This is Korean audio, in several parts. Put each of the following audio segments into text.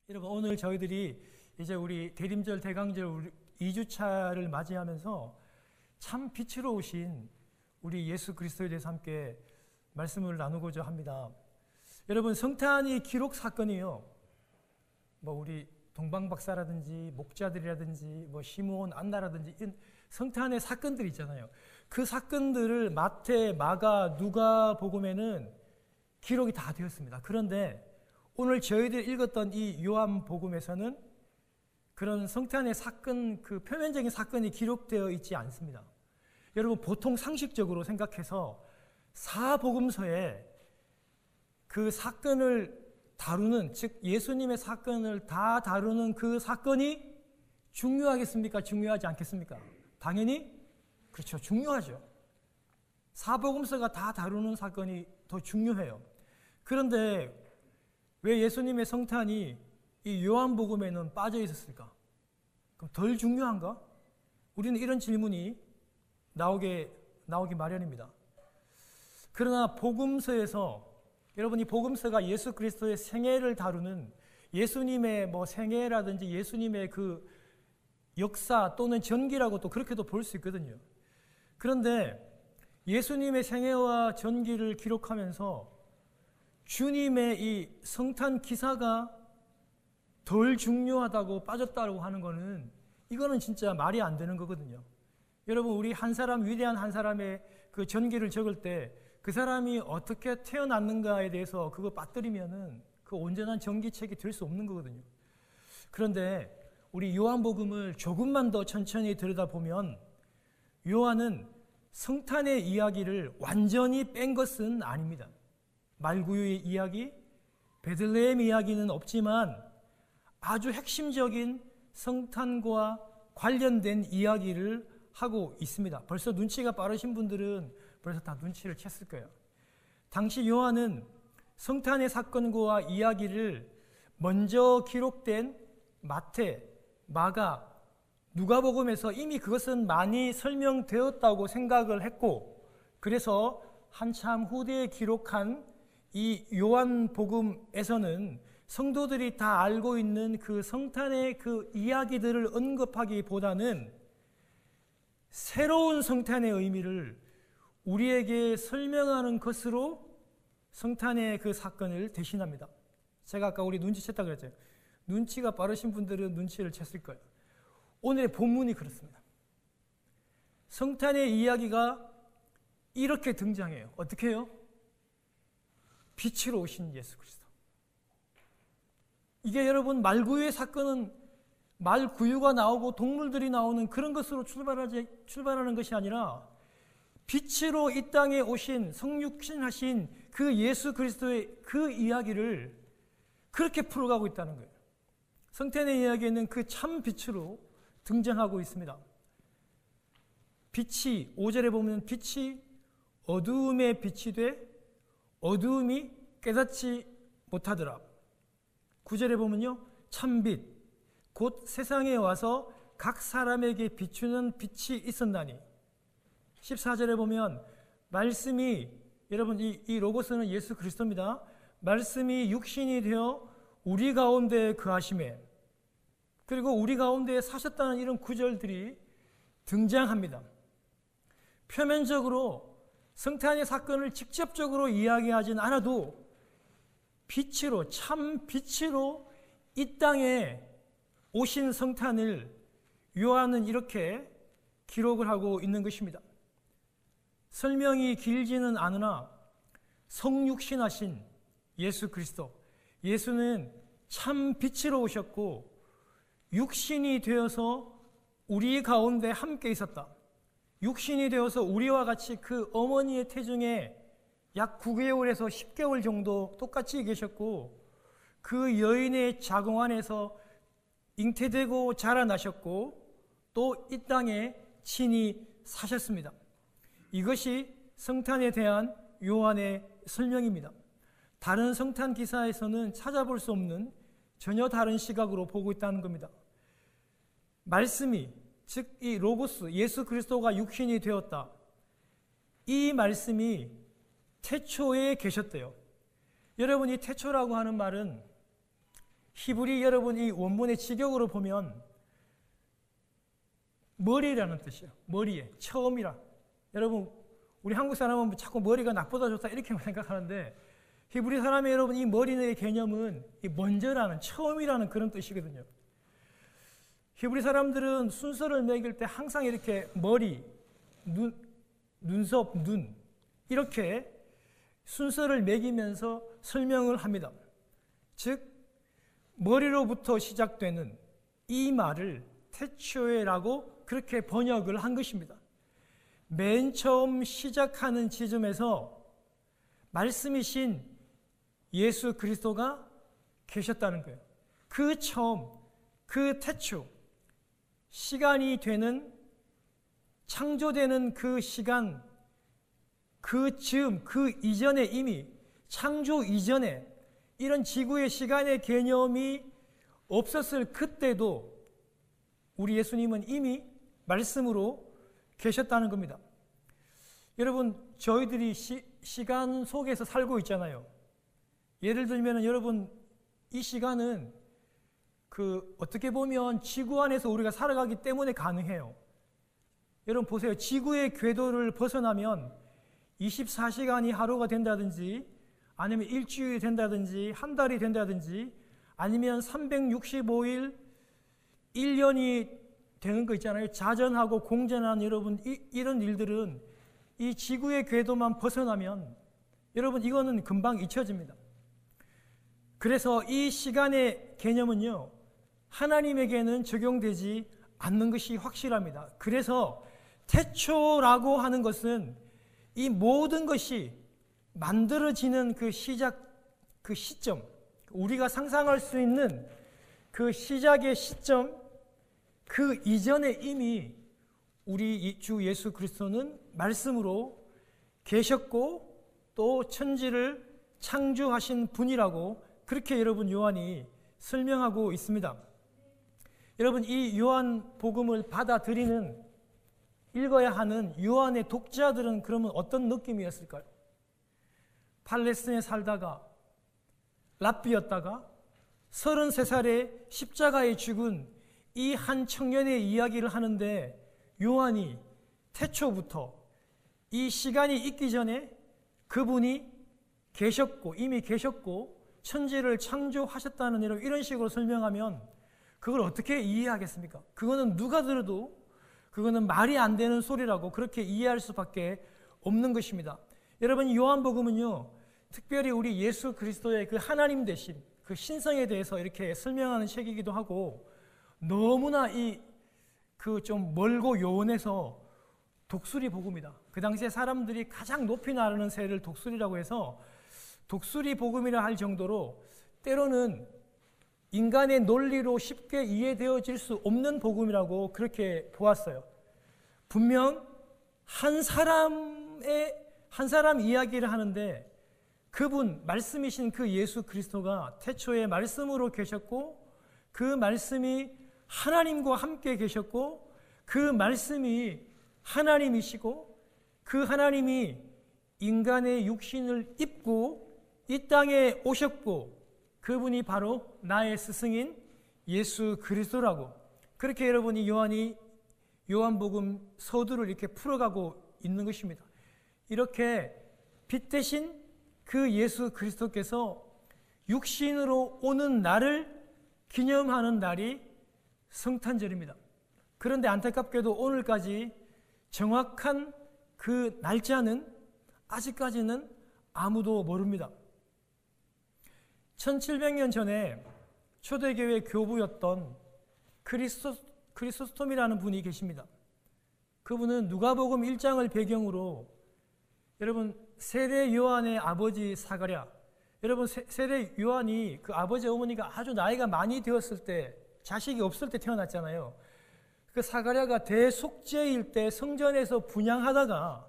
여러분, 오늘 저희들이 이제 우리 대림절 대강절 2주차를 맞이하면서 참 빛으로 오신 우리 예수 그리스도에 대해서 함께 말씀을 나누고자 합니다. 여러분, 성탄이 기록 사건이요, 우리 동방박사라든지 목자들이라든지 시므온 안나라든지 이런 성탄의 사건들이 있잖아요. 그 사건들을 마태, 마가, 누가복음에는 기록이 다 되었습니다. 그런데 오늘 저희들이 읽었던 이 요한복음에서는 그런 성탄의 사건, 그 표면적인 사건이 기록되어 있지 않습니다. 여러분, 보통 상식적으로 생각해서 사복음서에 그 사건을 다루는, 즉 예수님의 사건을 다 다루는 그 사건이 중요하겠습니까? 중요하지 않겠습니까? 당연히 그렇죠. 중요하죠. 사복음서가 다 다루는 사건이 더 중요해요. 그런데 왜 예수님의 성탄이 이 요한복음에는 빠져 있었을까? 그럼 덜 중요한가? 우리는 이런 질문이 나오기 마련입니다. 그러나 복음서에서, 여러분이 복음서가 예수 그리스도의 생애를 다루는, 예수님의 생애라든지 예수님의 그 역사 또는 전기라고 또 그렇게도 볼 수 있거든요. 그런데 예수님의 생애와 전기를 기록하면서 주님의 이 성탄 기사가 덜 중요하다고 빠졌다고 하는 거는, 이거는 진짜 말이 안 되는 거거든요. 여러분, 우리 한 사람, 위대한 한 사람의 그 전기를 적을 때 그 사람이 어떻게 태어났는가에 대해서 그거 빠뜨리면은 그 온전한 전기책이 될 수 없는 거거든요. 그런데 우리 요한복음을 조금만 더 천천히 들여다보면 요한은 성탄의 이야기를 완전히 뺀 것은 아닙니다. 말구유의 이야기, 베들레헴 이야기는 없지만 아주 핵심적인 성탄과 관련된 이야기를 하고 있습니다. 벌써 눈치가 빠르신 분들은 벌써 다 눈치를 챘을 거예요. 당시 요한은 성탄의 사건과 이야기를 먼저 기록된 마태, 마가, 누가복음에서 이미 그것은 많이 설명되었다고 생각을 했고, 그래서 한참 후대에 기록한 이 요한복음에서는 성도들이 다 알고 있는 그 성탄의 그 이야기들을 언급하기보다는 새로운 성탄의 의미를 우리에게 설명하는 것으로 성탄의 그 사건을 대신합니다. 제가 아까 우리 눈치챘다 그랬죠. 눈치가 빠르신 분들은 눈치를 챘을 거예요. 오늘의 본문이 그렇습니다. 성탄의 이야기가 이렇게 등장해요. 어떻게 해요? 빛으로 오신 예수 그리스도. 이게 여러분, 말구유의 사건은 말구유가 나오고 동물들이 나오는 그런 것으로 출발하는 것이 아니라 빛으로 이 땅에 오신 성육신하신 그 예수 그리스도의 그 이야기를 그렇게 풀어가고 있다는 거예요. 성탄의 이야기에는 그 참 빛으로 등장하고 있습니다. 빛이, 5절에 보면 빛이 어두움에 빛이 돼 어두움이 깨닫지 못하더라. 9절에 보면요, 참빛 곧 세상에 와서 각 사람에게 비추는 빛이 있었나니. 14절에 보면 말씀이, 여러분 이 로고스는 예수 그리스도입니다. 말씀이 육신이 되어 우리 가운데 거하심에, 그리고 우리 가운데 사셨다는 이런 구절들이 등장합니다. 표면적으로 성탄의 사건을 직접적으로 이야기하진 않아도 빛으로, 참 빛으로 이 땅에 오신 성탄을 요한은 이렇게 기록을 하고 있는 것입니다. 설명이 길지는 않으나 성육신하신 예수 그리스도, 예수는 참 빛으로 오셨고 육신이 되어서 우리 가운데 함께 있었다. 육신이 되어서 우리와 같이 그 어머니의 태중에 약 9개월에서 10개월 정도 똑같이 계셨고, 그 여인의 자궁 안에서 잉태되고 자라나셨고 또 이 땅에 친히 사셨습니다. 이것이 성탄에 대한 요한의 설명입니다. 다른 성탄 기사에서는 찾아볼 수 없는 전혀 다른 시각으로 보고 있다는 겁니다. 말씀이, 즉 이 로고스, 예수 그리스도가 육신이 되었다. 이 말씀이 태초에 계셨대요. 여러분, 이 태초라고 하는 말은 히브리 여러분 이 원문의 직역으로 보면 머리라는 뜻이에요. 머리에 처음이라. 여러분 우리 한국 사람은 자꾸 머리가 나쁘다 좋다 이렇게 생각하는데 히브리 사람의 여러분 이 머리의 개념은 이 먼저라는 처음이라는 그런 뜻이거든요. 히브리 사람들은 순서를 매길 때 항상 이렇게 머리, 눈썹, 눈 이렇게 순서를 매기면서 설명을 합니다. 즉 머리로부터 시작되는 이 말을 태초에라고 그렇게 번역을 한 것입니다. 맨 처음 시작하는 지점에서 말씀이신 예수 그리스도가 계셨다는 거예요. 그 처음, 그 태초, 시간이 되는, 창조되는 그 시간, 그 즈음, 그 이전에 이미 창조 이전에 이런 지구의 시간의 개념이 없었을 그때도 우리 예수님은 이미 말씀으로 계셨다는 겁니다. 여러분 저희들이 시간 속에서 살고 있잖아요. 예를 들면 여러분 이 시간은 어떻게 보면 지구 안에서 우리가 살아가기 때문에 가능해요. 여러분 보세요. 지구의 궤도를 벗어나면 24시간이 하루가 된다든지 아니면 일주일이 된다든지 한 달이 된다든지 아니면 365일 1년이 되는 거 있잖아요. 자전하고 공전하는 여러분 이런 일들은 이 지구의 궤도만 벗어나면 여러분 이거는 금방 잊혀집니다. 그래서 이 시간의 개념은요 하나님에게는 적용되지 않는 것이 확실합니다. 그래서 태초라고 하는 것은 이 모든 것이 만들어지는 그 시작, 그 시점, 우리가 상상할 수 있는 그 시작의 시점, 그 이전에 이미 우리 주 예수 그리스도는 말씀으로 계셨고 또 천지를 창조하신 분이라고 그렇게 여러분 요한이 설명하고 있습니다. 여러분 이 요한 복음을 받아들이는 읽어야 하는 요한의 독자들은 그러면 어떤 느낌이었을까요? 팔레스타인에 살다가 랍비였다가 33살에 십자가에 죽은 이 한 청년의 이야기를 하는데 요한이 태초부터 이 시간이 있기 전에 그분이 계셨고 이미 계셨고 천지를 창조하셨다는 이런 식으로 설명하면 그걸 어떻게 이해하겠습니까? 그거는 누가 들어도 그거는 말이 안 되는 소리라고 그렇게 이해할 수밖에 없는 것입니다. 여러분 요한복음은요 특별히 우리 예수 그리스도의 그 하나님 되신 그 신성에 대해서 이렇게 설명하는 책이기도 하고 너무나 그 좀 멀고 요원해서 독수리 복음이다. 그 당시에 사람들이 가장 높이 나르는 새를 독수리라고 해서 독수리 복음이라 할 정도로 때로는 인간의 논리로 쉽게 이해되어질 수 없는 복음이라고 그렇게 보았어요. 분명 한 사람 이야기를 하는데 그분, 말씀이신 그 예수 그리스도가 태초에 말씀으로 계셨고 그 말씀이 하나님과 함께 계셨고 그 말씀이 하나님이시고 그 하나님이 인간의 육신을 입고 이 땅에 오셨고 그분이 바로 나의 스승인 예수 그리스도라고 그렇게 여러분이 요한복음 서두를 이렇게 풀어가고 있는 것입니다. 이렇게 빛 대신 그 예수 그리스도께서 육신으로 오는 날을 기념하는 날이 성탄절입니다. 그런데 안타깝게도 오늘까지 정확한 그 날짜는 아직까지는 아무도 모릅니다. 1700년 전에 초대교회 교부였던 크리소스톰이라는 분이 계십니다. 그분은 누가복음 1장을 배경으로 여러분 세례 요한의 아버지 사가랴 여러분 세례 요한이 그 아버지 어머니가 아주 나이가 많이 되었을 때 자식이 없을 때 태어났잖아요. 그 사가랴가 대속죄일 때 성전에서 분향하다가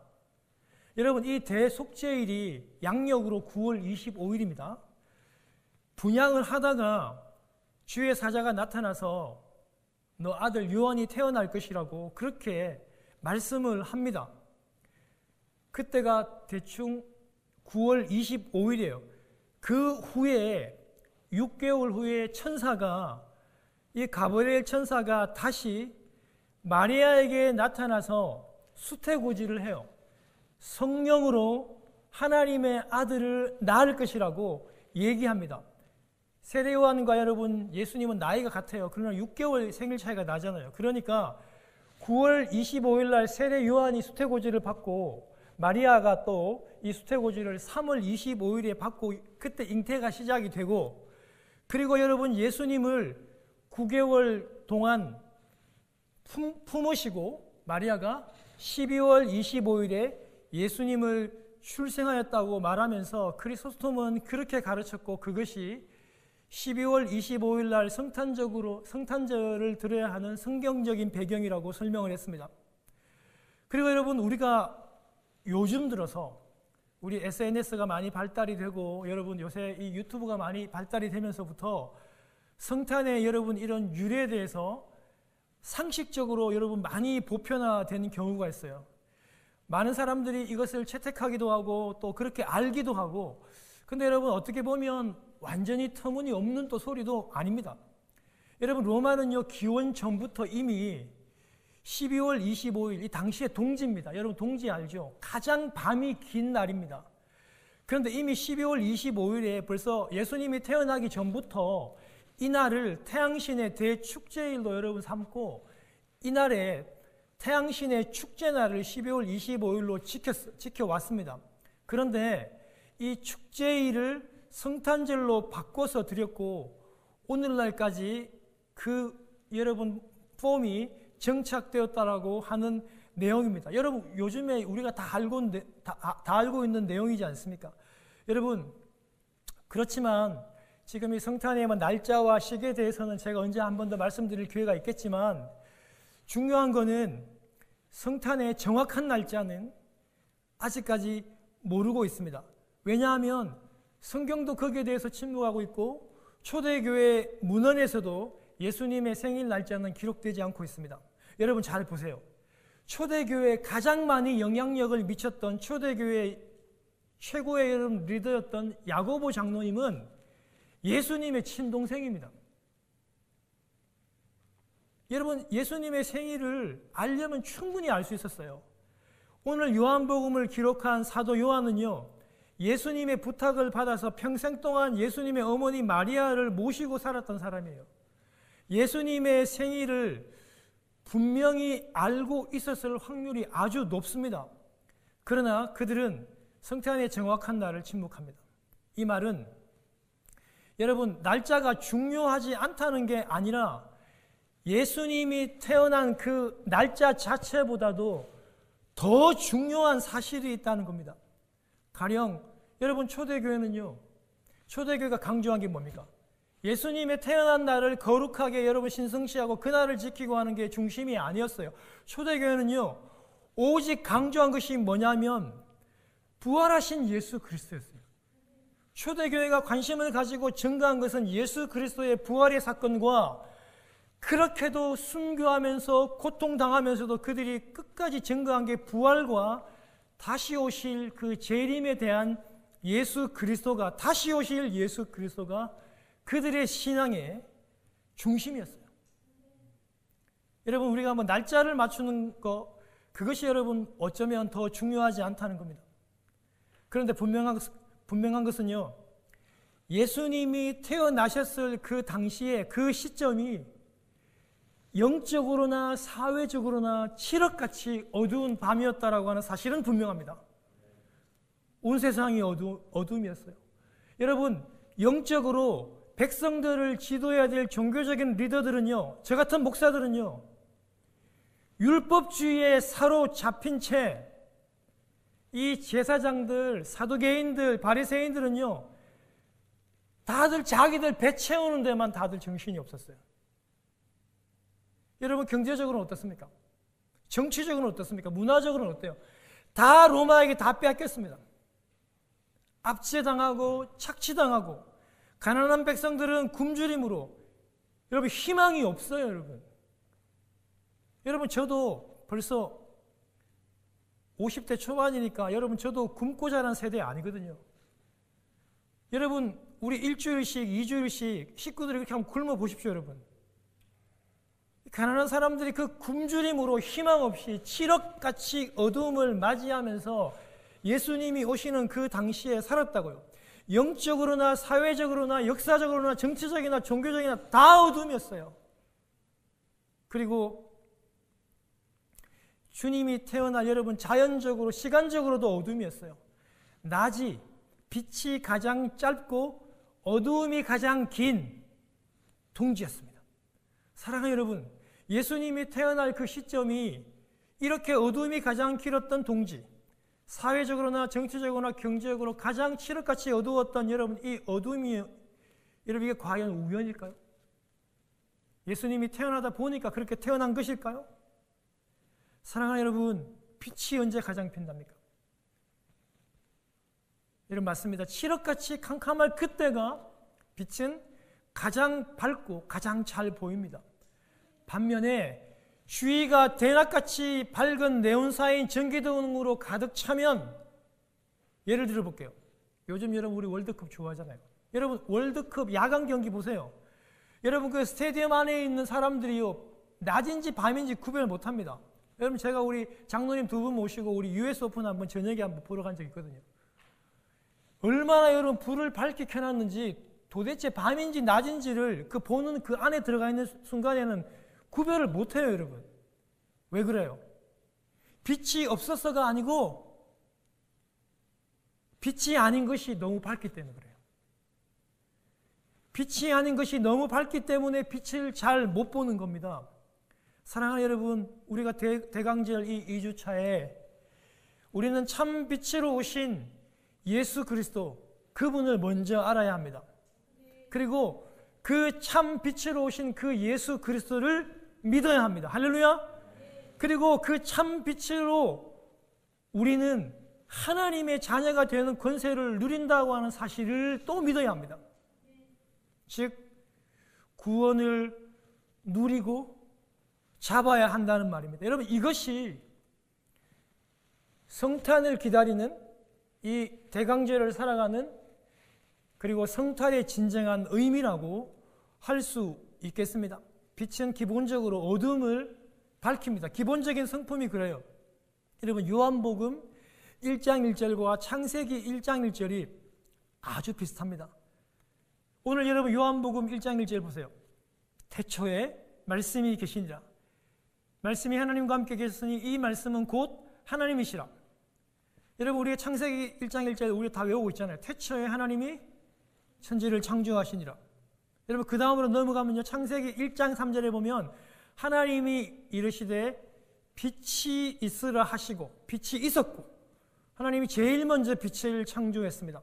여러분 이 대속죄일이 양력으로 9월 25일입니다. 분향을 하다가 주의 사자가 나타나서 너 아들 요한이 태어날 것이라고 그렇게 말씀을 합니다. 그때가 대충 9월 25일이에요. 그 후에 6개월 후에 천사가, 이 가브리엘 천사가 다시 마리아에게 나타나서 수태고지를 해요. 성령으로 하나님의 아들을 낳을 것이라고 얘기합니다. 세례 요한과 여러분, 예수님은 나이가 같아요. 그러나 6개월 생일 차이가 나잖아요. 그러니까 9월 25일 날 세례 요한이 수태고지를 받고, 마리아가 또 이 수태고지를 3월 25일에 받고, 그때 잉태가 시작이 되고, 그리고 여러분, 예수님을 9개월 동안 품으시고 마리아가 12월 25일에 예수님을 출생하였다고 말하면서 크리소스톰은 그렇게 가르쳤고, 그것이 12월 25일 날 성탄절을 드려야 하는 성경적인 배경이라고 설명을 했습니다. 그리고 여러분, 우리가 요즘 들어서 우리 SNS가 많이 발달이 되고, 여러분 요새 이 유튜브가 많이 발달이 되면서부터 성탄의 여러분 이런 유래에 대해서 상식적으로 여러분 많이 보편화되는 경우가 있어요. 많은 사람들이 이것을 채택하기도 하고 또 그렇게 알기도 하고, 근데 여러분 어떻게 보면 완전히 터무니없는 또 소리도 아닙니다. 여러분, 로마는요 기원 전부터 이미 12월 25일, 이 당시에 동지입니다. 여러분 동지 알죠? 가장 밤이 긴 날입니다. 그런데 이미 12월 25일에 벌써 예수님이 태어나기 전부터 이 날을 태양신의 대축제일로 여러분 삼고, 이날에 태양신의 축제날을 12월 25일로 지켜왔습니다. 그런데 이 축제일을 성탄절로 바꿔서 드렸고, 오늘날까지 그 여러분 폼이 정착되었다라고 하는 내용입니다. 여러분 요즘에 우리가 다 알고 있는 내용이지 않습니까? 여러분, 그렇지만 지금 이 성탄의 날짜와 시기에 대해서는 제가 언제 한 번 더 말씀드릴 기회가 있겠지만, 중요한 거는 성탄의 정확한 날짜는 아직까지 모르고 있습니다. 왜냐하면 성경도 거기에 대해서 침묵하고 있고, 초대교회 문헌에서도 예수님의 생일 날짜는 기록되지 않고 있습니다. 여러분 잘 보세요. 초대교회에 가장 많이 영향력을 미쳤던 초대교회 최고의 여러분 리더였던 야고보 장로님은 예수님의 친동생입니다. 여러분, 예수님의 생일을 알려면 충분히 알 수 있었어요. 오늘 요한복음을 기록한 사도 요한은요, 예수님의 부탁을 받아서 평생 동안 예수님의 어머니 마리아를 모시고 살았던 사람이에요. 예수님의 생일을 분명히 알고 있었을 확률이 아주 높습니다. 그러나 그들은 성탄의 정확한 날을 침묵합니다. 이 말은 여러분, 날짜가 중요하지 않다는 게 아니라 예수님이 태어난 그 날짜 자체보다도 더 중요한 사실이 있다는 겁니다. 가령 여러분, 초대교회는요, 초대교회가 강조한 게 뭡니까? 예수님의 태어난 날을 거룩하게 여러분 신성시하고 그날을 지키고 하는 게 중심이 아니었어요. 초대교회는요, 오직 강조한 것이 뭐냐면 부활하신 예수 그리스도였어요. 초대교회가 관심을 가지고 증거한 것은 예수 그리스도의 부활의 사건과, 그렇게도 순교하면서 고통당하면서도 그들이 끝까지 증거한 게 부활과 다시 오실 그 재림에 대한 예수 그리스도가, 다시 오실 예수 그리스도가 그들의 신앙의 중심이었어요. 여러분, 우리가 날짜를 맞추는 거, 그것이 여러분 어쩌면 더 중요하지 않다는 겁니다. 그런데 분명한 것은요, 예수님이 태어나셨을 그 당시에 그 시점이 영적으로나 사회적으로나 칠흑같이 어두운 밤이었다라고 하는 사실은 분명합니다. 온 세상이 어둠이었어요. 여러분, 영적으로 백성들을 지도해야 될 종교적인 리더들은요, 저 같은 목사들은요, 율법주의에 사로잡힌 채 이 제사장들, 사두개인들, 바리새인들은요, 다들 자기들 배 채우는 데만 다들 정신이 없었어요. 여러분, 경제적으로는 어떻습니까? 정치적으로는 어떻습니까? 문화적으로는 어때요? 다 로마에게 다 빼앗겼습니다. 압제당하고 착취당하고, 가난한 백성들은 굶주림으로 여러분 희망이 없어요. 여러분 저도 벌써 50대 초반이니까 여러분 저도 굶고 자란 세대 아니거든요. 여러분 우리 일주일씩, 2주일씩 식구들이 그렇게 한번 굶어 보십시오, 여러분. 가난한 사람들이 그 굶주림으로 희망 없이 칠흑같이 어두움을 맞이하면서 예수님이 오시는 그 당시에 살았다고요. 영적으로나 사회적으로나 역사적으로나 정치적이나 종교적이나 다 어둠이었어요. 그리고 주님이 태어날 여러분 자연적으로 시간적으로도 어둠이었어요. 낮이 빛이 가장 짧고 어두움이 가장 긴 동지였습니다. 사랑하는 여러분, 예수님이 태어날 그 시점이 이렇게 어두움이 가장 길었던 동지, 사회적으로나 정치적으로나 경제적으로 가장 칠흑같이 어두웠던 여러분, 이 어둠이 여러분 이게 과연 우연일까요? 예수님이 태어나다 보니까 그렇게 태어난 것일까요? 사랑하는 여러분, 빛이 언제 가장 핀답니까? 여러분 맞습니다. 칠흑같이 캄캄할 그때가 빛은 가장 밝고 가장 잘 보입니다. 반면에 주위가 대낮같이 밝은 네온사인 전기등으로 가득 차면, 예를 들어 볼게요. 요즘 여러분 우리 월드컵 좋아하잖아요. 여러분 월드컵 야간 경기 보세요. 여러분 그 스테디움 안에 있는 사람들이요, 낮인지 밤인지 구별을 못합니다. 여러분 제가 우리 장로님 두 분 모시고 우리 US 오픈 한번 저녁에 한번 보러 간 적이 있거든요. 얼마나 여러분 불을 밝게 켜놨는지 도대체 밤인지 낮인지를 그 보는 그 안에 들어가 있는 순간에는 구별을 못해요, 여러분. 왜 그래요? 빛이 없어서가 아니고 빛이 아닌 것이 너무 밝기 때문에 그래요. 빛이 아닌 것이 너무 밝기 때문에 빛을 잘 못 보는 겁니다. 사랑하는 여러분, 우리가 대강절 이 2주차에 우리는 참 빛으로 오신 예수 그리스도, 그분을 먼저 알아야 합니다. 그리고 그 참 빛으로 오신 그 예수 그리스도를 믿어야 합니다. 할렐루야. 그리고 그 참 빛으로 우리는 하나님의 자녀가 되는 권세를 누린다고 하는 사실을 또 믿어야 합니다. 즉 구원을 누리고 잡아야 한다는 말입니다. 여러분 이것이 성탄을 기다리는 이 대강절을 살아가는, 그리고 성탄의 진정한 의미라고 할 수 있겠습니다. 빛은 기본적으로 어둠을 밝힙니다. 기본적인 성품이 그래요. 여러분 요한복음 1장 1절과 창세기 1장 1절이 아주 비슷합니다. 오늘 여러분 요한복음 1장 1절 보세요. 태초에 말씀이 계시니라. 말씀이 하나님과 함께 계셨으니 이 말씀은 곧 하나님이시라. 여러분 우리가 창세기 1장 1절 우리 다 외우고 있잖아요. 태초에 하나님이 천지를 창조하시니라. 여러분 그 다음으로 넘어가면요, 창세기 1장 3절에 보면 하나님이 이르시되 빛이 있으라 하시고 빛이 있었고, 하나님이 제일 먼저 빛을 창조했습니다.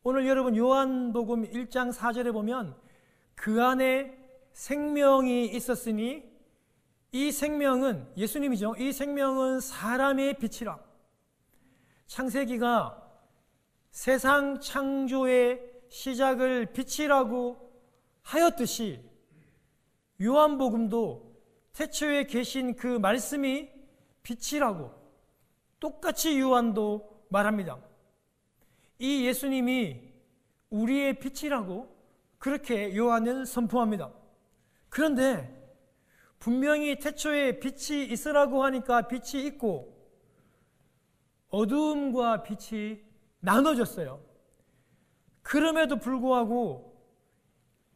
오늘 여러분 요한복음 1장 4절에 보면 그 안에 생명이 있었으니 이 생명은 예수님이죠. 이 생명은 사람의 빛이라. 창세기가 세상 창조의 시작을 빛이라고 하였듯이 요한복음도 태초에 계신 그 말씀이 빛이라고 똑같이 요한도 말합니다. 이 예수님이 우리의 빛이라고 그렇게 요한은 선포합니다. 그런데 분명히 태초에 빛이 있으라고 하니까 빛이 있고 어두움과 빛이 나눠졌어요. 그럼에도 불구하고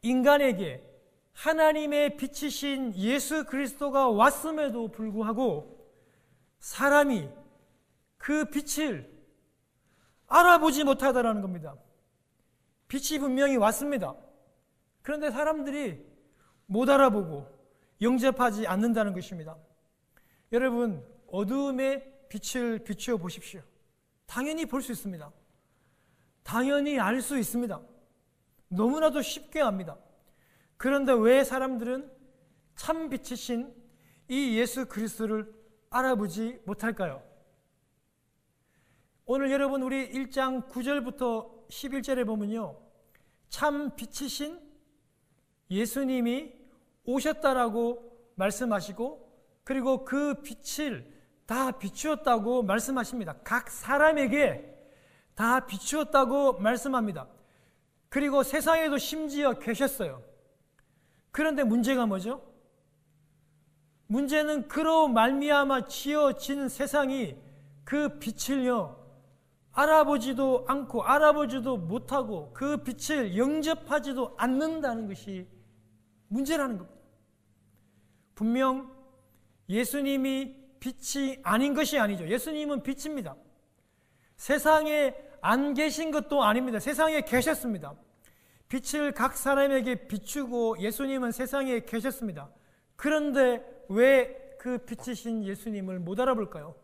인간에게 하나님의 빛이신 예수 그리스도가 왔음에도 불구하고 사람이 그 빛을 알아보지 못하다라는 겁니다. 빛이 분명히 왔습니다. 그런데 사람들이 못 알아보고 영접하지 않는다는 것입니다. 여러분 어두움에 빛을 비추어 보십시오. 당연히 볼 수 있습니다. 당연히 알 수 있습니다. 너무나도 쉽게 압니다. 그런데 왜 사람들은 참 빛이신 이 예수 그리스도를 알아보지 못할까요? 오늘 여러분 우리 1장 9절부터 11절에 보면요, 참 빛이신 예수님이 오셨다라고 말씀하시고 그리고 그 빛을 다 비추었다고 말씀하십니다. 각 사람에게 다 비추었다고 말씀합니다. 그리고 세상에도 심지어 계셨어요. 그런데 문제가 뭐죠? 문제는 그로 말미암아 지어진 세상이 그 빛을요 알아보지도 않고 알아보지도 못하고 그 빛을 영접하지도 않는다는 것이 문제라는 겁니다. 분명 예수님이 빛이 아닌 것이 아니죠. 예수님은 빛입니다. 세상에 안 계신 것도 아닙니다. 세상에 계셨습니다. 빛을 각 사람에게 비추고 예수님은 세상에 계셨습니다. 그런데 왜 그 빛이신 예수님을 못 알아볼까요?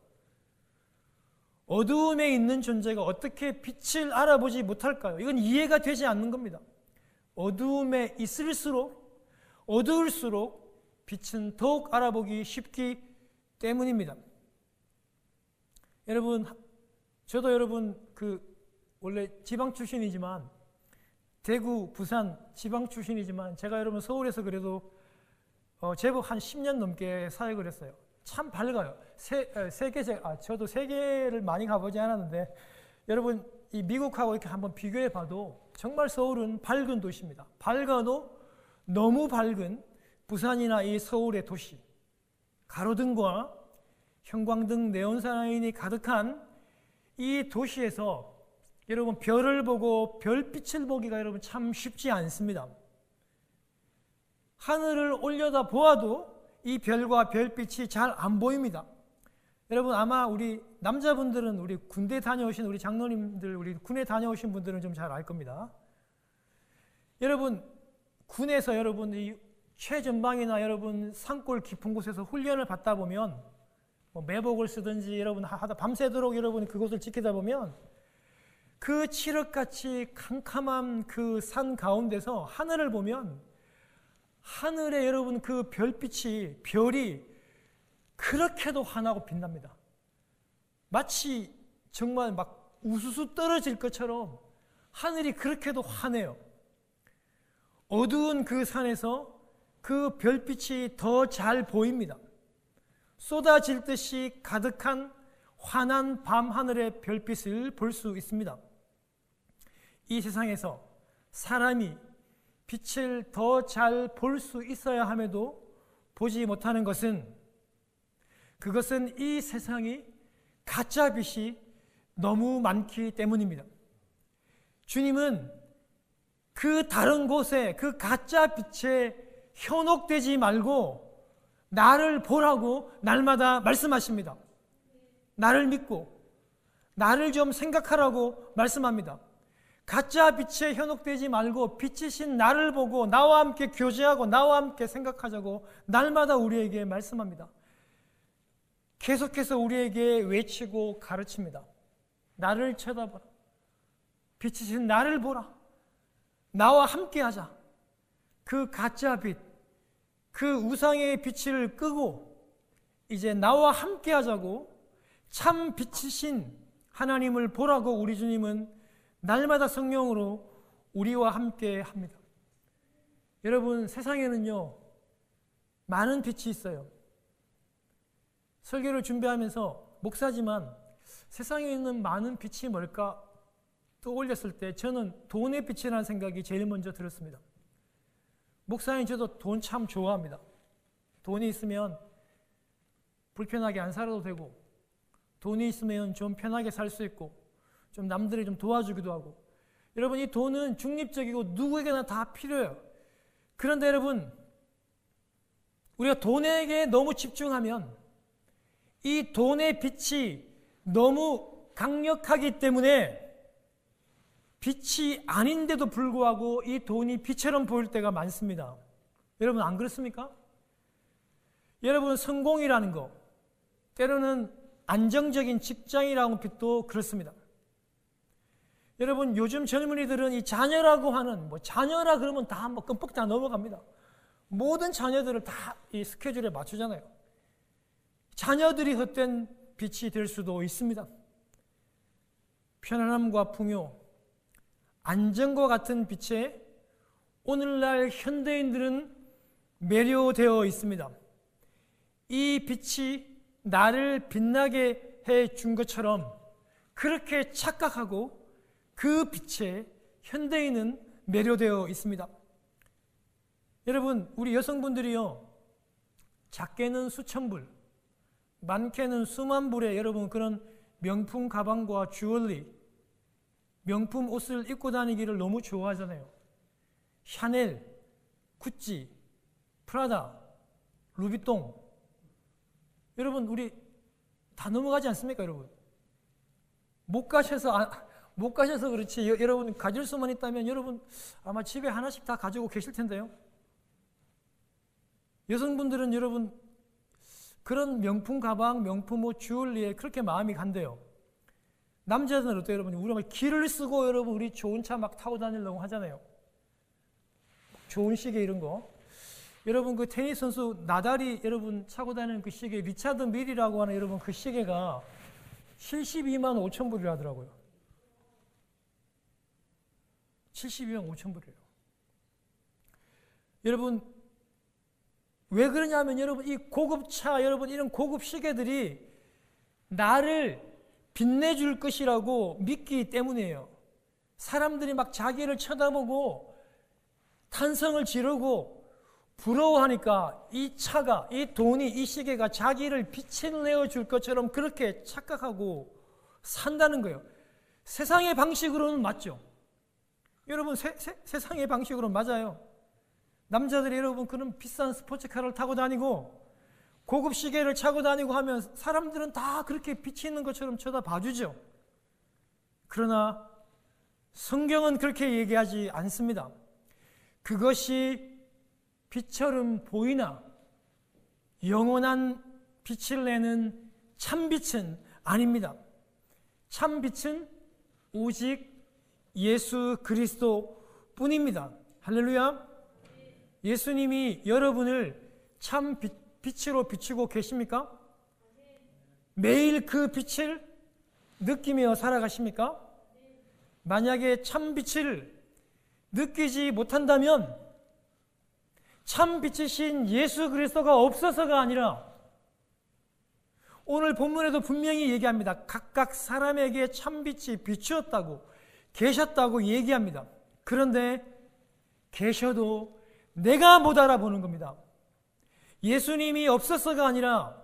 어두움에 있는 존재가 어떻게 빛을 알아보지 못할까요? 이건 이해가 되지 않는 겁니다. 어두움에 있을수록 어두울수록 빛은 더욱 알아보기 쉽기 때문입니다. 여러분, 저도 여러분 원래 지방 출신이지만 대구, 부산 지방 출신이지만 제가 여러분 서울에서 그래도 제법 한 10년 넘게 사역을 했어요. 참 밝아요. 저도 세계를 많이 가보지 않았는데 여러분 이 미국하고 이렇게 한번 비교해 봐도 정말 서울은 밝은 도시입니다. 밝아도 너무 밝은 부산이나 이 서울의 도시, 가로등과 형광등, 네온사인이 가득한 이 도시에서 여러분 별을 보고 별빛을 보기가 여러분 참 쉽지 않습니다. 하늘을 올려다 보아도 이 별과 별빛이 잘 안 보입니다. 여러분 아마 우리 남자분들은 우리 군대 다녀오신 우리 장로님들, 우리 군에 다녀오신 분들은 좀 잘 알 겁니다. 여러분 군에서 여러분 이 최전방이나 여러분 산골 깊은 곳에서 훈련을 받다 보면 뭐 매복을 쓰든지 여러분 하다 밤새도록 여러분 그곳을 지키다 보면 그 칠흑같이 캄캄한 그 산 가운데서 하늘을 보면 하늘에 여러분 그 별이 그렇게도 환하고 빛납니다. 마치 정말 막 우수수 떨어질 것처럼 하늘이 그렇게도 환해요. 어두운 그 산에서 그 별빛이 더 잘 보입니다. 쏟아질 듯이 가득한 환한 밤하늘의 별빛을 볼 수 있습니다. 이 세상에서 사람이 빛을 더 잘 볼 수 있어야 함에도 보지 못하는 그것은 이 세상이 가짜 빛이 너무 많기 때문입니다. 주님은 그 다른 곳에 그 가짜 빛에 현혹되지 말고 나를 보라고 날마다 말씀하십니다. 나를 믿고 나를 좀 생각하라고 말씀합니다. 가짜 빛에 현혹되지 말고 빛이신 나를 보고 나와 함께 교제하고 나와 함께 생각하자고 날마다 우리에게 말씀합니다. 계속해서 우리에게 외치고 가르칩니다. 나를 쳐다보라. 빛이신 나를 보라. 나와 함께 하자. 그 가짜 빛, 그 우상의 빛을 끄고 이제 나와 함께 하자고 참 빛이신 하나님을 보라고 우리 주님은 날마다 성령으로 우리와 함께 합니다. 여러분 세상에는요 많은 빛이 있어요. 설교를 준비하면서 목사지만 세상에 있는 많은 빛이 뭘까 떠올렸을 때 저는 돈의 빛이라는 생각이 제일 먼저 들었습니다. 목사님 저도 돈 참 좋아합니다. 돈이 있으면 불편하게 안 살아도 되고 돈이 있으면 좀 편하게 살 수 있고 좀 남들을 좀 도와주기도 하고 여러분 이 돈은 중립적이고 누구에게나 다 필요해요. 그런데 여러분 우리가 돈에게 너무 집중하면 이 돈의 빛이 너무 강력하기 때문에 빛이 아닌데도 불구하고 이 돈이 빛처럼 보일 때가 많습니다. 여러분 안 그렇습니까? 여러분 성공이라는 거 때로는 안정적인 직장이라는 빛도 그렇습니다. 여러분 요즘 젊은이들은 이 자녀라고 하는 자녀라 그러면 다 끔뻑 다 넘어갑니다. 모든 자녀들을 다 이 스케줄에 맞추잖아요. 자녀들이 헛된 빛이 될 수도 있습니다. 편안함과 풍요, 안정과 같은 빛에 오늘날 현대인들은 매료되어 있습니다. 이 빛이 나를 빛나게 해준 것처럼 그렇게 착각하고 그 빛에 현대인은 매료되어 있습니다. 여러분, 우리 여성분들이요, 작게는 수천 불, 많게는 수만 불의 여러분 그런 명품 가방과 주얼리, 명품 옷을 입고 다니기를 너무 좋아하잖아요. 샤넬, 구찌, 프라다, 루비통. 여러분, 우리 다 넘어가지 않습니까, 여러분? 못 가셔서 그렇지. 여러분 가질 수만 있다면 여러분 아마 집에 하나씩 다 가지고 계실 텐데요. 여성분들은 여러분 그런 명품 가방, 명품 옷, 주얼리에 그렇게 마음이 간대요. 남자들은 어때요, 여러분? 우리가 막 기를 쓰고 여러분 우리 좋은 차 막 타고 다니려고 하잖아요. 좋은 시계 이런 거. 여러분 그 테니스 선수 나달이 여러분 차고 다니는 그 시계, 리차드 밀이라고 하는 여러분 그 시계가 72만 5천 불이라 하더라고요. 72만 5천 불이에요. 여러분 왜 그러냐면 여러분 이 고급차, 여러분 이런 고급 시계들이 나를 빛내줄 것이라고 믿기 때문이에요. 사람들이 막 자기를 쳐다보고 탄성을 지르고 부러워하니까 이 차가, 이 돈이, 이 시계가 자기를 빛을 내어줄 것처럼 그렇게 착각하고 산다는 거예요. 세상의 방식으로는 맞죠. 여러분 세상의 방식으로는 맞아요. 남자들이 여러분 그런 비싼 스포츠카를 타고 다니고 고급 시계를 차고 다니고 하면 사람들은 다 그렇게 빛이 있는 것처럼 쳐다봐주죠. 그러나 성경은 그렇게 얘기하지 않습니다. 그것이 빛처럼 보이나 영원한 빛을 내는 참빛은 아닙니다. 참빛은 오직 예수 그리스도 뿐입니다. 할렐루야. 예수님이 여러분을 참 빛으로 비추고 계십니까? 매일 그 빛을 느끼며 살아가십니까? 만약에 참 빛을 느끼지 못한다면 참 빛이신 예수 그리스도가 없어서가 아니라 오늘 본문에도 분명히 얘기합니다. 각각 사람에게 참 빛이 비추었다고 계셨다고 얘기합니다. 그런데 계셔도 내가 못 알아보는 겁니다. 예수님이 없어서가 아니라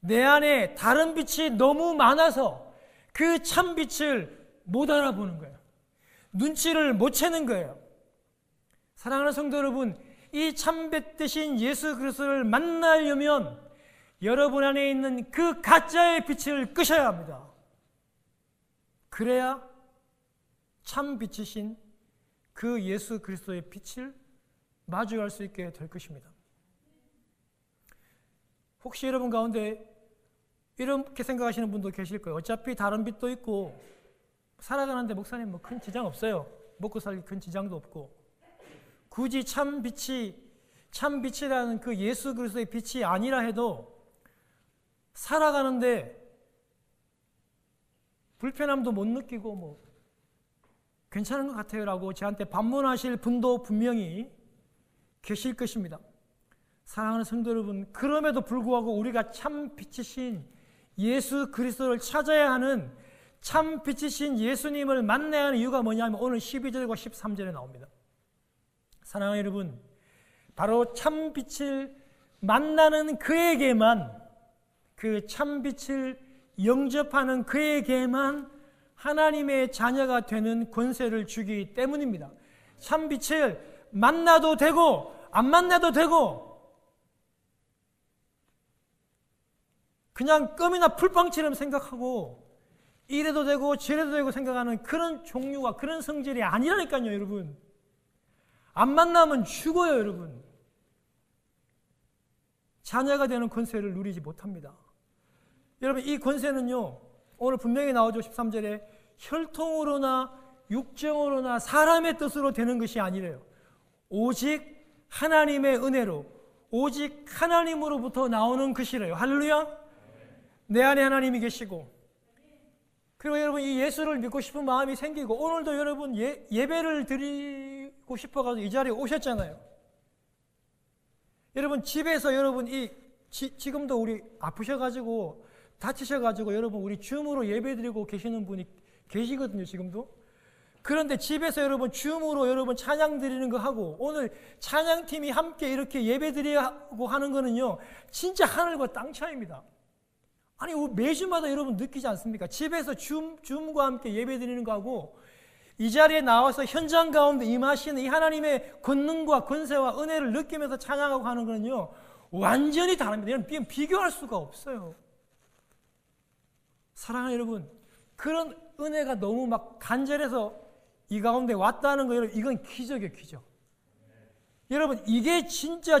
내 안에 다른 빛이 너무 많아서 그 참 빛을 못 알아보는 거예요. 눈치를 못 채는 거예요. 사랑하는 성도 여러분, 이 참빛 되신 예수 그리스도를 만나려면 여러분 안에 있는 그 가짜의 빛을 끄셔야 합니다. 그래야 참 빛이신 그 예수 그리스도의 빛을 마주할 수 있게 될 것입니다. 혹시 여러분 가운데 이렇게 생각하시는 분도 계실 거예요. 어차피 다른 빛도 있고 살아가는데 목사님 뭐 큰 지장 없어요. 먹고 살기 큰 지장도 없고 굳이 참빛이라는 그 예수 그리스도의 빛이 아니라 해도 살아가는데 불편함도 못 느끼고 뭐 괜찮은 것 같아요 라고 저한테 반문하실 분도 분명히 계실 것입니다. 사랑하는 성도 여러분, 그럼에도 불구하고 우리가 참 빛이신 예수 그리스도를 찾아야 하는 참 빛이신 예수님을 만나야 하는 이유가 뭐냐면 오늘 12절과 13절에 나옵니다. 사랑하는 여러분, 바로 참 빛을 만나는 그에게만, 그 참 빛을 영접하는 그에게만 하나님의 자녀가 되는 권세를 주기 때문입니다. 참 빛을 만나도 되고 안 만나도 되고 그냥 껌이나 풀빵처럼 생각하고 이래도 되고 저래도 되고 생각하는 그런 종류와 그런 성질이 아니라니까요, 여러분. 안 만나면 죽어요, 여러분. 자녀가 되는 권세를 누리지 못합니다. 여러분, 이 권세는요, 오늘 분명히 나오죠. 13절에 혈통으로나 육정으로나 사람의 뜻으로 되는 것이 아니래요. 오직 하나님의 은혜로, 오직 하나님으로부터 나오는 것이래요. 할렐루야. 내 안에 하나님이 계시고, 그리고 여러분 이 예수를 믿고 싶은 마음이 생기고, 오늘도 여러분 예배를 드리고 싶어가지고 이 자리에 오셨잖아요. 여러분 집에서 여러분 지금도 우리 아프셔가지고 다치셔가지고 여러분 우리 줌으로 예배 드리고 계시는 분이 계시거든요. 지금도 그런데 집에서 여러분 줌으로 여러분 찬양 드리는 거 하고 오늘 찬양팀이 함께 이렇게 예배 드리고 하는 거는요, 진짜 하늘과 땅 차이입니다. 아니 매주마다 여러분 느끼지 않습니까? 집에서 줌과 함께 예배 드리는 거하고 이 자리에 나와서 현장 가운데 임하시는 이 하나님의 권능과 권세와 은혜를 느끼면서 찬양하고 하는 거는요, 완전히 다릅니다. 여러분 비교할 수가 없어요. 사랑하는 여러분, 그런 은혜가 너무 막 간절해서 이 가운데 왔다는 거, 여러분 이건 기적이에요, 기적. 여러분 이게 진짜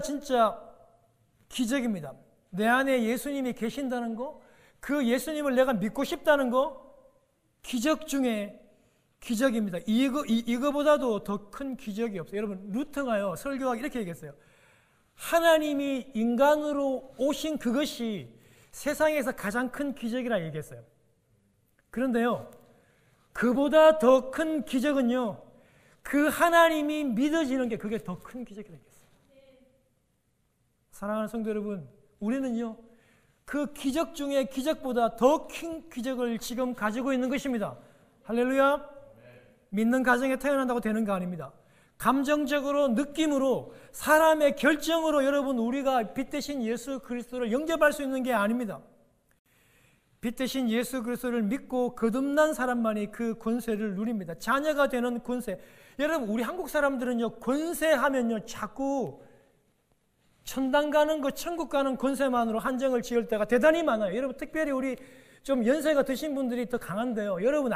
기적입니다. 내 안에 예수님이 계신다는 거, 그 예수님을 내가 믿고 싶다는 거, 기적 중에 기적입니다. 이거보다도 더 큰 기적이 없어요. 여러분 루터가요 설교하기 이렇게 얘기했어요. 하나님이 인간으로 오신 그것이 세상에서 가장 큰 기적이라 얘기했어요. 그런데요, 그보다 더 큰 기적은요, 그 하나님이 믿어지는 게 그게 더 큰 기적이라 얘기했어요. 사랑하는 성도 여러분, 우리는요 그 기적 중에 기적보다 더 큰 기적을 지금 가지고 있는 것입니다. 할렐루야. 믿는 가정에 태어난다고 되는 거 아닙니다. 감정적으로, 느낌으로, 사람의 결정으로 여러분 우리가 빛 대신 예수 그리스도를 영접할 수 있는 게 아닙니다. 빛 대신 예수 그리스도를 믿고 거듭난 사람만이 그 권세를 누립니다. 자녀가 되는 권세. 여러분 우리 한국 사람들은요 권세하면요 자꾸 천당 가는 것, 천국 가는 권세만으로 한정을 지을 때가 대단히 많아요. 여러분 특별히 우리 좀 연세가 드신 분들이 더 강한데요. 여러분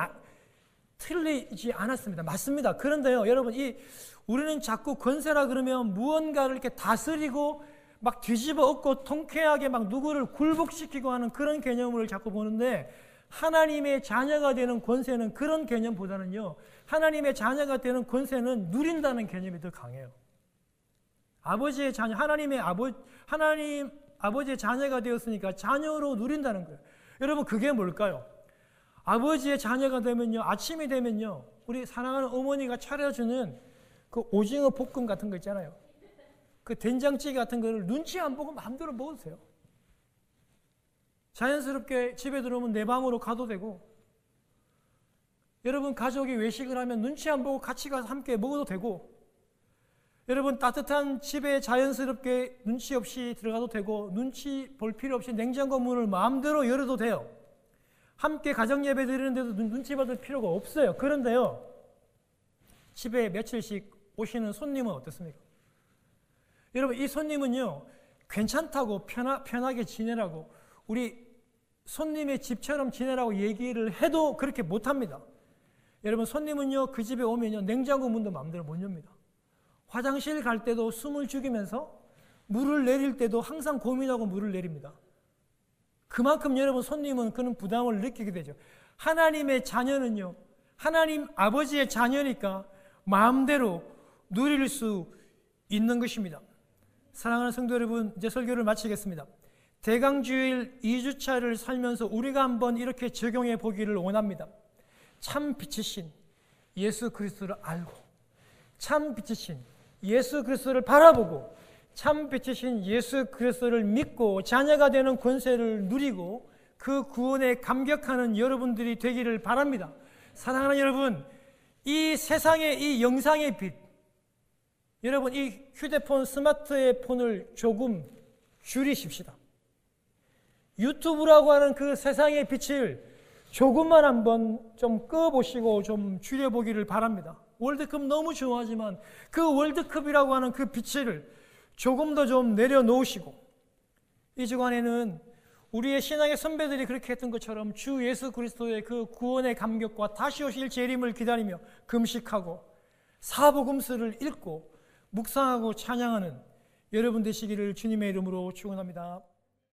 틀리지 않았습니다. 맞습니다. 그런데요, 여러분 우리는 자꾸 권세라 그러면 무언가를 이렇게 다스리고 막 뒤집어 엎고 통쾌하게 막 누구를 굴복시키고 하는 그런 개념을 자꾸 보는데, 하나님의 자녀가 되는 권세는 그런 개념보다는요, 하나님의 자녀가 되는 권세는 누린다는 개념이 더 강해요. 아버지의 자녀, 하나님 아버지의 자녀가 되었으니까 자녀로 누린다는 거예요. 여러분 그게 뭘까요? 아버지의 자녀가 되면요, 아침이 되면요, 우리 사랑하는 어머니가 차려주는 그 오징어 볶음 같은 거 있잖아요. 그 된장찌개 같은 거를 눈치 안 보고 마음대로 먹으세요. 자연스럽게 집에 들어오면 내 방으로 가도 되고, 여러분 가족이 외식을 하면 눈치 안 보고 같이 가서 함께 먹어도 되고, 여러분 따뜻한 집에 자연스럽게 눈치 없이 들어가도 되고, 눈치 볼 필요 없이 냉장고 문을 마음대로 열어도 돼요. 함께 가정 예배 드리는데도 눈치 받을 필요가 없어요. 그런데요, 집에 며칠씩 오시는 손님은 어떻습니까? 여러분 이 손님은요 괜찮다고 편하게 지내라고, 우리 손님의 집처럼 지내라고 얘기를 해도 그렇게 못합니다. 여러분 손님은요 그 집에 오면요 냉장고 문도 마음대로 못 엽니다. 화장실 갈 때도 숨을 죽이면서, 물을 내릴 때도 항상 고민하고 물을 내립니다. 그만큼 여러분 손님은 그런 부담을 느끼게 되죠. 하나님의 자녀는요, 하나님 아버지의 자녀니까 마음대로 누릴 수 있는 것입니다. 사랑하는 성도 여러분, 이제 설교를 마치겠습니다. 대강주일 2주차를 살면서 우리가 한번 이렇게 적용해 보기를 원합니다. 참 빛이신 예수 그리스도를 알고, 참 빛이신 예수 그리스도를 바라보고, 참 빛이신 예수 그리스도를 믿고 자녀가 되는 권세를 누리고 그 구원에 감격하는 여러분들이 되기를 바랍니다. 사랑하는 여러분, 이 세상의 이 영상의 빛, 여러분 이 휴대폰 스마트폰을 조금 줄이십시다. 유튜브라고 하는 그 세상의 빛을 조금만 한번 좀 꺼보시고 좀 줄여보기를 바랍니다. 월드컵 너무 좋아하지만 그 월드컵이라고 하는 그 빛을 조금 더 좀 내려놓으시고, 이 주간에는 우리의 신앙의 선배들이 그렇게 했던 것처럼 주 예수 그리스도의 그 구원의 감격과 다시 오실 재림을 기다리며 금식하고 사복음서를 읽고 묵상하고 찬양하는 여러분 되시기를 주님의 이름으로 축원합니다.